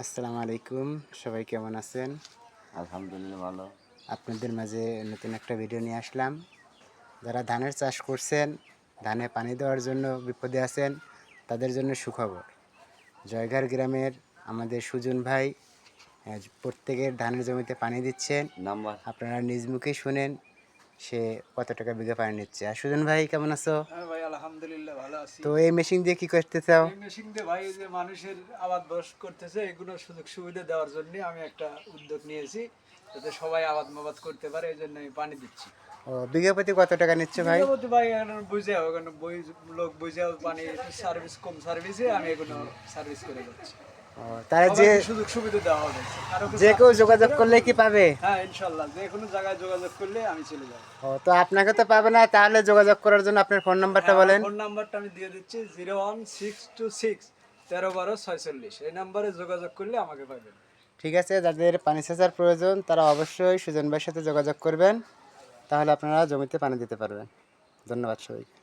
আসসালামু আলাইকুম, সবাই কেমন আছেন? আলহামদুলিল্লাহ ভালো। আপনাদের মাঝে নতুন একটা ভিডিও নিয়ে আসলাম। যারা ধানের চাষ করছেন, ধানে পানি দেওয়ার জন্য বিপদে আছেন, তাদের জন্য সুখবর। জয়ঘাট গ্রামের আমাদের সুজন ভাই প্রত্যেকের ধানের জমিতে পানি দিচ্ছেন। নাম্বার আপনারা নিজ মুখেই শুনেন সে কত টাকা বিঘা পানি নিচ্ছে। আর সুজন ভাই কেমন আছো? হ্যাঁ ভাই, আলহামদুলিল্লাহ ভালো আছি। তো এই মেশিন দিয়ে কি করতে চাও? এই মেশিন দিয়ে ভাই, এই যে মানুষের আবাদ বস করতেছে, এগুলো সুযোগ সুবিধা দেওয়ার জন্য আমি একটা উদ্যোগ নিয়েছি, যাতে সবাই আবাদ মাবাদ করতে পারে। এই জন্য আমি পানি দিচ্ছি। ও, বিঘা প্রতি কত টাকা নিচ্ছে ভাই? বিঘাপতি ভাই এখন বুঝে ওখানে লোক বুঝে পানি সার্ভিস কম সার্ভিসে আমি এগুলো সার্ভিস করে যাচ্ছি। ও, তারা যে সবাইকে সুযোগ সুবিধা দেওয়া হবে। আরো কিছু যে কেউ আপনি যোগাযোগ করে করলে কি পাবে? হ্যাঁ ইনশাল্লাহ, যে কোনো জায়গায় যোগাযোগ করলে আমি চলে যাবো। ও, তো আপনাকে তো পাবে না, তাহলে যোগাযোগ করার জন্য আপনার ফোন নাম্বারটা বলেন। ফোন নাম্বারটা আমি দিয়ে দিচ্ছি 01626 13 12 46। এই নাম্বারে যোগাযোগ করলে আমাকে পাবেন। ঠিক আছে, যাদের পানি সেচার প্রয়োজন তারা অবশ্যই সুজন ভাইয়ের সাথে যোগাযোগ করবেন, তাহলে আপনারা জমিতে পানি দিতে পারবেন। ধন্যবাদ সবাইকে।